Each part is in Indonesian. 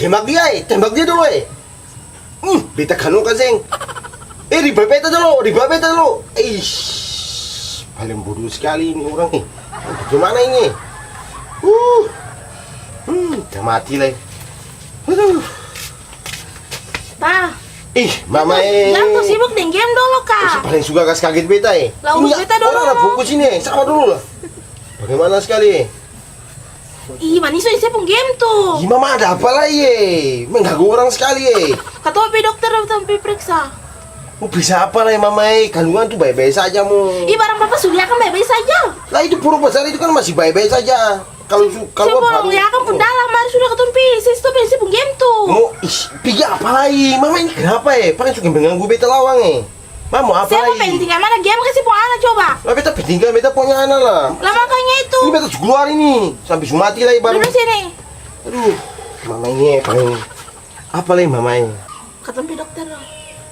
tembak dia dulu beta kanung kasing. Riba beta dulu. Paling bodoh sekali ini orang nih. Gimana ini? Udah mati lah. Aduh. Pa. Mama Jangan tuh sibuk dengan game dulu, Kak. Paling suka kaget beta Lah, urus beta dulu. Orang fokus ini, sama dulu lah. Bagaimana sekali? Manis saya pun game tuh. Mama ada apa lagi? Mengganggu orang sekali Kata dokter sampai periksa. Mau bisa apa lah Mama kandungan tuh baik-baik saja mu. Barang Papa Surya kan baik-baik saja. Lah itu puru besar itu kan masih baik-baik saja. Kalau baru ya kan pun dalam mari sudah ketemu pisces tuh pensi pun game tuh. Mau pergi apa lagi? Mama ini kenapa Paling suka mengganggu beta lawang Mama mau apa saya lagi? Saya mau pentingkan mana game kasih pun anak coba. Lah beta pentingkan beta punya anak lah. Lah makanya itu. Ini beta keluar ini sampai sumati lagi baru. Duduk sini. Aduh, Mama ini paling apa lagi Mama ini? Ketemu dokter.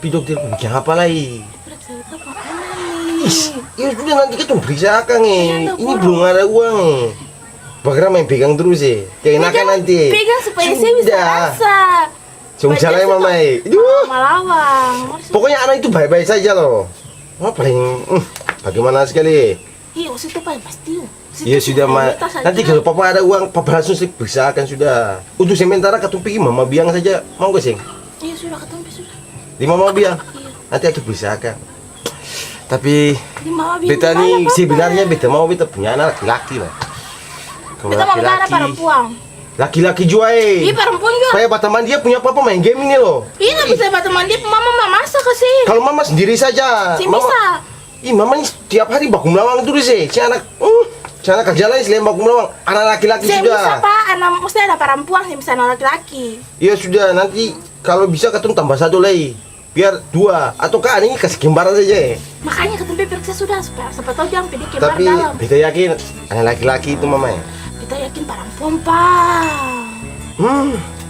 Dokter bikin apa lagi? Periksa itu apa Ya sudah nanti kita periksa akan Ini belum ada uang Bagaimana main pegang terus Keenakan nanti. Pegang supaya saya bisa rasa. Cuma jalan Mama Malawang. Pokoknya anak itu baik-baik saja loh. Paling bagaimana sekali. Itu paling pasti. Iya sudah nanti kalau Papa ada uang Papa langsung periksakan sudah. Untuk sementara ketemu pergi Mama biang saja. Mau gak sih? Iya sudah ketemu sudah. Di Mama biang? Iya. Nanti aku periksakan. Tapi beta nih sebenarnya beta punya anak laki-laki lah. Beta mau berdarah perempuan. Laki-laki juga Iya perempuan juga. Kayak Bataman dia punya papa main game ini loh. Iya bisa Bataman dia mama masak kasih. Kalau mama sendiri saja. Bisa. Mama ini tiap hari baku melawang terus si anak. Si anak kerja lain selain baku melawang. Anak laki-laki sudah. Bisa pak, anak mesti ada perempuan yang bisa anak laki-laki. Iya sudah nanti kalau bisa ketemu tambah satu lagi. Biar 2 atau ini kasih kembaran saja. Makanya ketemu periksa sudah supaya siapa tahu jangan pilih kembar tapi dalam. Beta yakin anak laki-laki itu mama Kita yakin perempuan pak.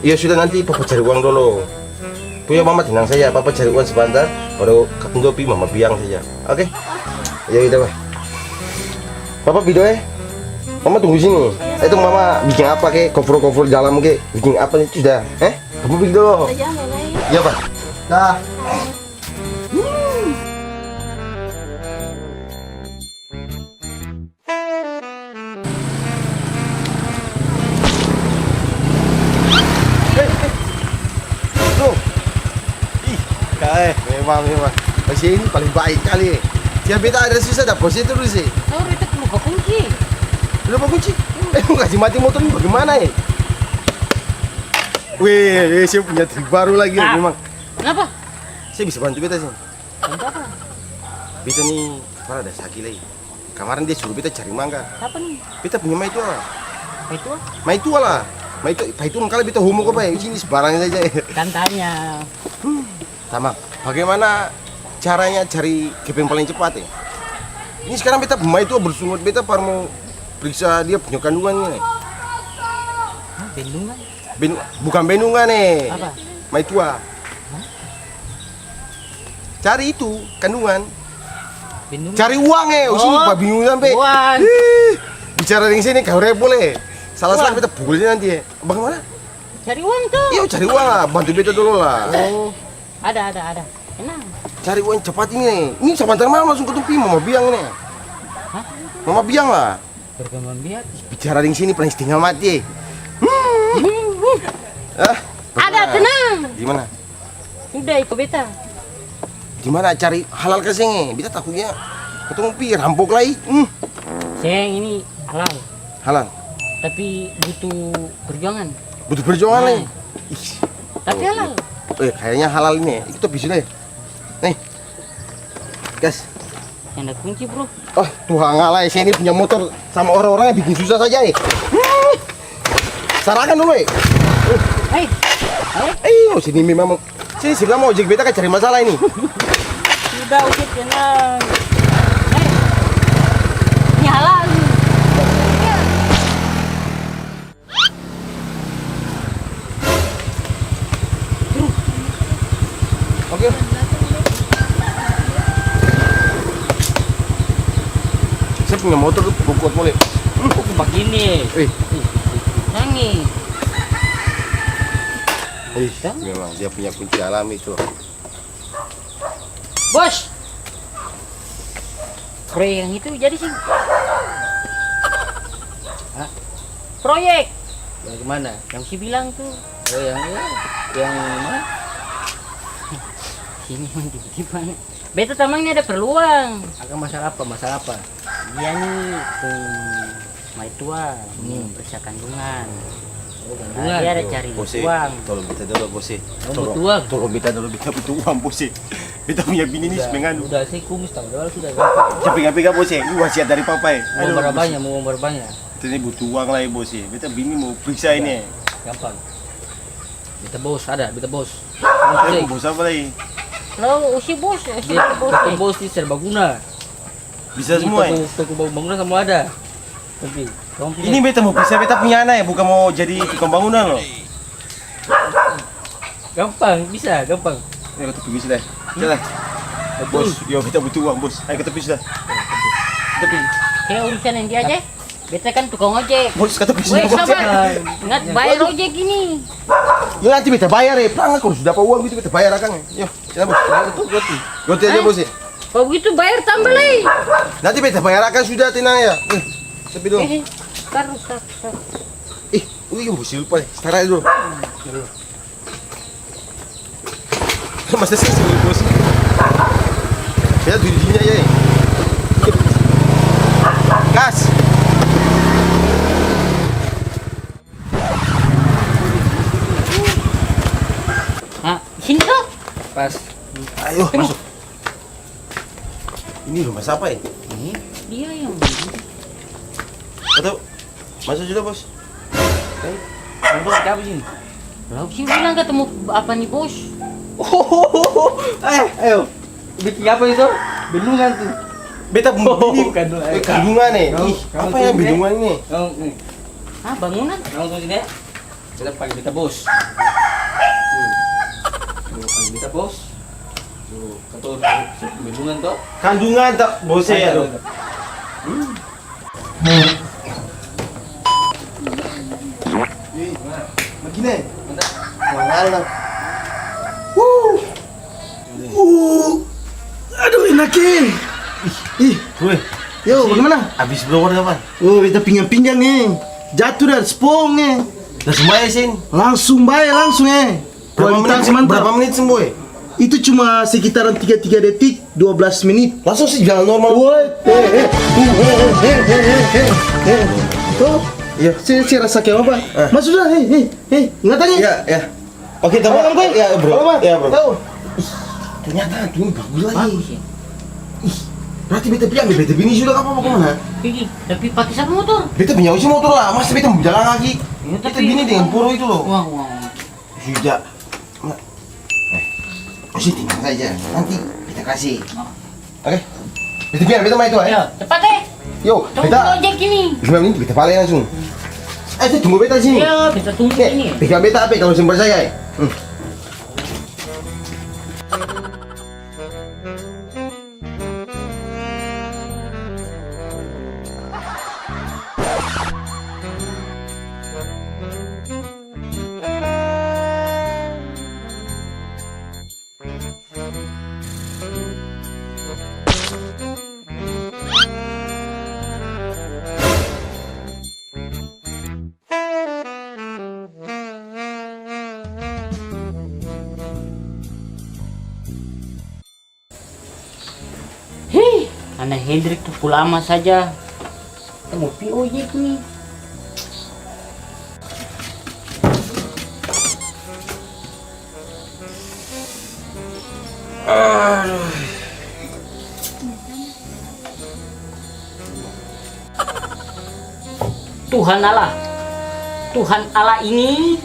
Iya sudah nanti Papa cari uang dulu. Punya Mama tenang saja, Papa cari uang sebentar baru ketemu pi Mama biang saja. Oke? Ya udah Pak. Papa video Mama tunggu sini. Itu Mama bikin apa cover dalam bikin apa nih sudah? Papa bikin dulu. Iya Pak. Dah. Memang masih ini paling baik kali. Siapa beta ada susah dah posisi terus sih. Oh, itu lupa kunci. Lupa kunci? Kasih mati motor ini bagaimana Wih, saya punya trik baru lagi memang. Kenapa? Saya bisa bantu beta sih. Bantu apa? Beta nih kepala ada sakit lagi. Kemarin dia suruh beta cari mangga. Apa nih? Beta punya maitua. Maitua? Maitua lah. Maitua kali beta homo kok Pak. Sini sebarang saja. Kan tanya. Sama. Bagaimana caranya cari keping paling cepat Ini sekarang beta maitua bersungut beta mau periksa dia punya kandungannya Bendungan? Bukan bendungan Apa? Maitua. Cari itu kandungan. Bendungan? Cari uang sini Pak bingung sampai. Uang. Bicara di sini kau boleh. Salah beta pukulnya nanti Bagaimana? Cari uang tuh. Iya cari uang lah, bantu beta dulu lah. Oh, ada. Enak. Cari uang cepat ini. Ini sebentar Mama langsung ketemu Mama biang nih. Hah? Mama biang lah. Berkembang biak. Bicara di sini paling setengah mati. Ada tenang. Gimana? Udah ikut beta. Gimana cari halal ke sini? Beta takutnya ketemu rampok lagi. Sayang ini halal. Halal. Tapi butuh perjuangan. Butuh perjuangan nih. Tapi halal. Kayaknya halal ini. Itu bisa deh. Nih. Gas. Yang ada kunci, Bro. Oh, Tuhan ngalah saya ini punya motor sama orang-orang yang bikin susah saja Sarahkan dulu Hei. Sini memang. Sini sebelah mau ojek beta kan cari masalah ini. Sudah ojek tenang. Ini halal. Oke. Saya punya motor tuh kuat boleh. Begini. Nangi. Memang dia punya kunci alam itu. Bos. Proyek yang itu jadi sih. Hah? Proyek. Yang kemana? Yang si bilang tuh. Oh yang mana? Sini mah tiba-tiba. Beta tamangnya ada peluang. Akan masalah apa? Masalah apa? Dia nih mai tua, periksa kandungan. Nah, dia ada cari Bos, uang. tolong kita dulu bos. butuh uang? Tolong kita dulu, kita butuh uang bos. Kita punya bini nih semengan. Udah saya kumis tahu, sudah. Capek-capek bos. Ini wasiat dari papa ya. Mau berapanya? Mau berapanya? Ini butuh uang lah ya bos. Kita bini mau periksa ini. Gampang. Beta bos ada, beta bos. Bos apa lagi? Lo usi bos, toko bos di serbaguna. Bisa semua ya? Toko bangunan semua ada. Tapi ini beta mau periksa beta punya anak ya, bukan mau jadi tukang bangunan loh. gampang, bisa, gampang. Ayo kita pergi sudah. Jalan. Bos, yo beta butuh uang bos. Ayo kita pergi sudah. Tapi kayak urusan yang dia aja. Beta kan tukang ojek. Bos kata pergi Weh, sudah. sabar. Ingat bayar ojek ini. Ya nanti beta bayar ya. Pelang aku sudah dapat uang gitu beta bayar akang. Yo, jalan bos. Goti aja bos ya. Kalau begitu bayar tambah lagi. Nanti beta bayar akang sudah tenang ya. Sepi dulu. Taruh. Bos lupa ya. Setara dulu. Mas sih bos. Beta dirinya ya. Gas. Hah, sini tuh. Pas. Ayo masuk. Ini rumah siapa ya? Ini dia yang. Atau masuk sudah bos. Bos siapa sini? Lalu sih bilang ketemu apa nih bos? Ayo. Bikin apa itu? Bendungan tuh. Beta ini kandungan nih. Ih, kamu apa ya tuh, bendungan ini? Ah, bangunan. Kamu tunggu sini ya. Kita panggil kita bos. Panggil kita bos. Tuh, kantor bendungan tuh. Kandungan tak bos ya. Begini. Mana? Aduh, enakin. Gue. Yo, bagaimana? Habis blower apa? Oh, kita pinggang nih. Jatuh dari spong nih. Udah semua ya sin. Langsung langsung Kualitas mantap. Berapa menit sembuh ya? Itu cuma sekitaran 33 detik, 12 menit. Langsung sih jalan normal. Woi, tuh, iya, saya rasa kayak apa? Masuk dah, ingat aja. Ya. Oke, teman. Ya, bro. Ya, bro. Tahu. Ternyata ini bagus lagi. Bagus ya. Berarti beta bilang beta bini sudah apa mau kemana? Pergi, tapi pakai siapa motor? Beta punya usia motor lah, masa beta mau jalan lagi? Ya, Beta bini dengan puro itu loh. Wah. Sudah. Usia tinggal saja. Nanti kita kasih. Oke. Beta biar beta main itu Ayo, ya. cepat deh. Yo, Tunggu beta. ojek ini. 5 menit beta balik langsung. Tunggu beta sini. Ya, kita tunggu ini. Pegang beta apa kalau sumber saya? Hei, anak Hendrik tuh lama saja. Kita mau pi ojek nih. Tuhan Allah ini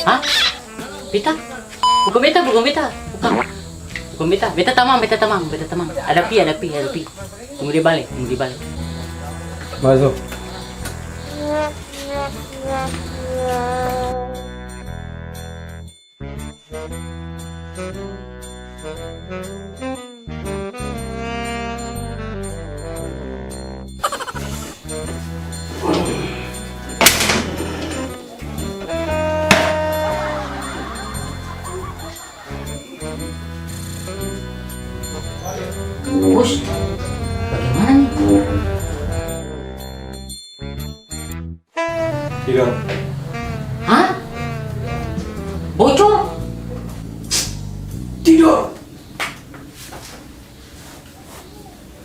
Hah? Beta? Bukan beta. Bukan beta. Beta tamang. Ada pi. Tunggu dia balik. Masuk. Bocor. Tidur.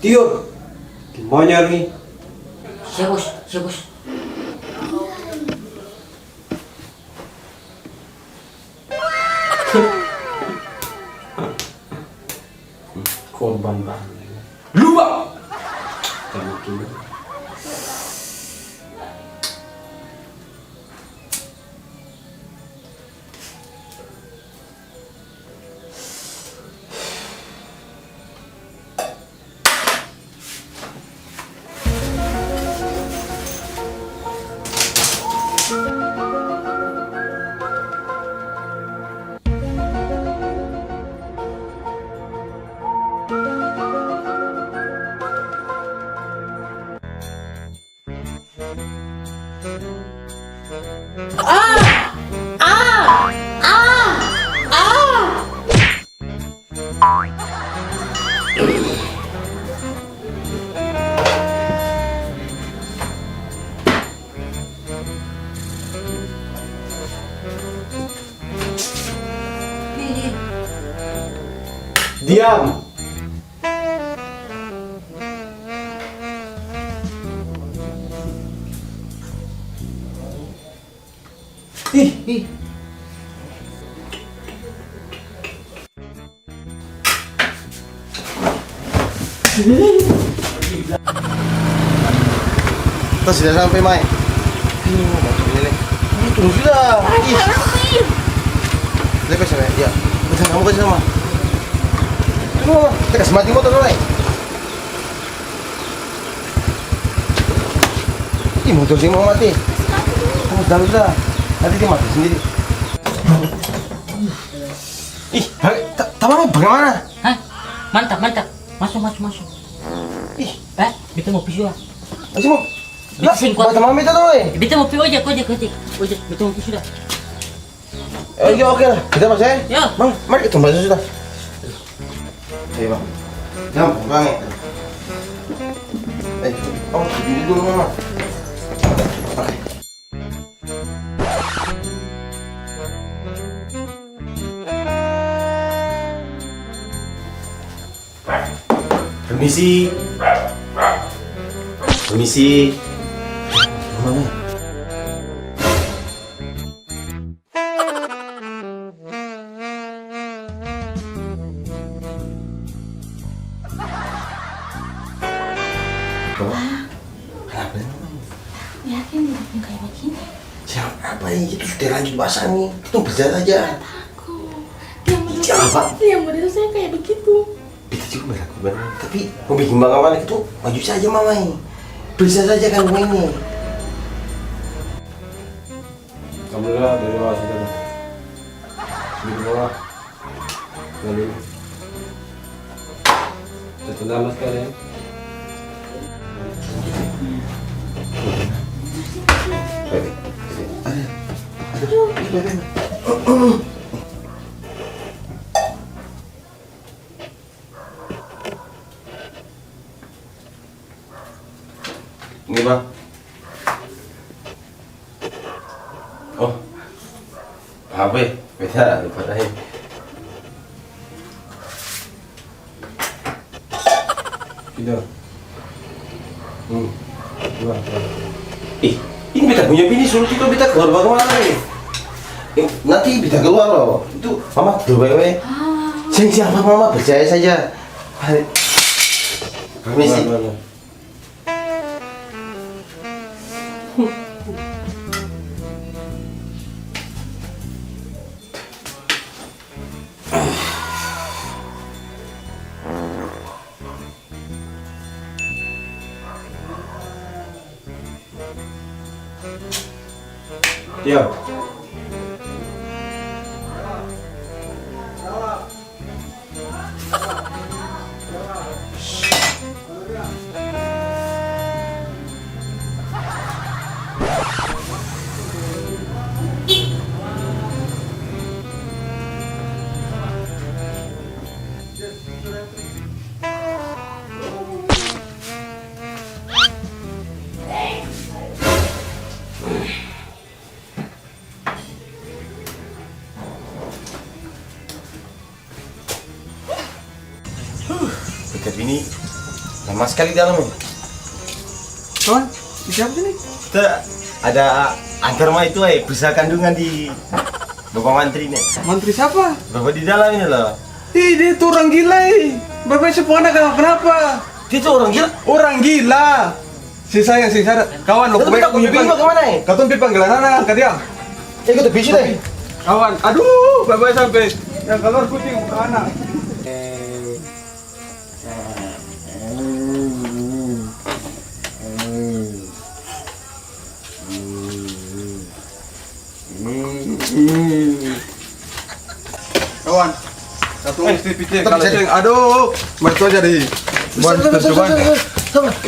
Tidur. Gimana nih? Siap bos, siap bos. Korban banget. Lupa. Kamu tuh. Diam. Ih. Kita sudah sampai, Mai. Masuk ini nih. Tunggu sudah. Ih. Lepas sana, ya. Betul, kamu kasih sama. Tunggu, Mama. Kita kasih mati motor dulu, Mai. Ih, motor sih mau mati. Kamu tahu sudah. Nanti dia mati sendiri. Ih, Tamang bagaimana? Hah? Mantap, mantap. Masuk. Ih, Beta mau pisau lah. masih mau? Beta singkot. Tamang minta tuh, Mai. Beta mau pisau ojek. Beta mau pisau dah. Iya, oke lah. Kita masuk ya. Ya. Bang, mari kita masuk sudah. Ayo, Bang. Jam, Bang. Duduk dulu, Mama. Oke. Permisi. Mana? Kenapa? Yakin hidupnya kayak begini? Siapa ini? Itu sudah lanjut basah nih. Kita berjalan aja. Takut. Yang menurut Siapa? Yang menurut saya kayak begitu. Kita juga melakukan. Tapi mau bikin bang awan itu maju saja, Mama. Bisa saja kan ini. Kamu lah dari bawah sudah. Di bawah. Lalu. Setelah mas kalian. Ini, Bang. Oh. HP, beda daripada ini. Tidur. Dua. Ih, ini beta punya bini suruh kita beta keluar bagaimana nih? Nanti beta keluar loh. Itu Mama keluar. Siapa Mama percaya saja. Permisi. Diam. ini lama sekali dalamnya. Kawan, siapa sini? Kita ada antar mah itu berusaha kandungan di Bapak Mantri nih. Mantri siapa? Bapak di dalam ini loh. Ih, dia tuh orang gila. Bapak sepuan kenapa? Dia tuh orang gila. Orang gila. Si saya, kawan lo. Tapi tak punya bingung kemana ya? Kau tuh panggilan anak, angkat dia. Kita bisi deh. Kawan, aduh, bapak sampai yang keluar kucing ke anak. Kawan, satu istri piting kalau ceng, aduh, mertua jadi. Buat percobaan.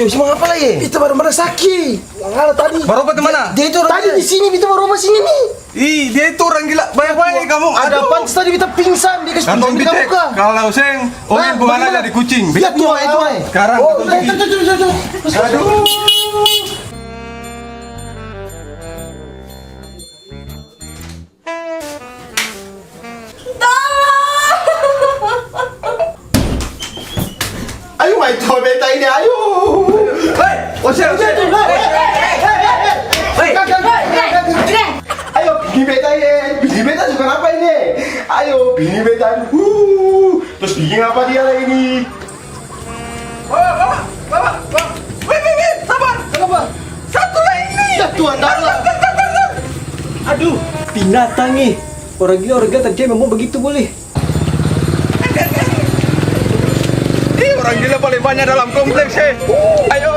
Cuma apa lagi? Itu baru mana sakit. Yang tadi. Baru apa kemana? Dia itu orang Tadi di sini, itu baru apa sini nih? Ih, dia itu orang gila. Baik-baik kamu. Ada Aduh. pantas tadi kita pingsan, dia kasih Kantong pingsan di pitek. muka. Kalau seng, orang kemana bagaimana? jadi kucing? Iya tuh, itu Sekarang Oh, kantong pitek. Aduh. Ayo main coba beta ini, ayo. Hei, oseng. Ayo bini beta ini, bini beta suka apa ini? Ayo bini beta, terus bikin apa dia lah ini? Bapak. Wait, sabar. Kenapa? Satu lagi ini. Satu andalah. Aduh, binatang nih. Orang gila terjadi mau begitu boleh. Ih, orang gila paling banyak dalam kompleks. Ayo.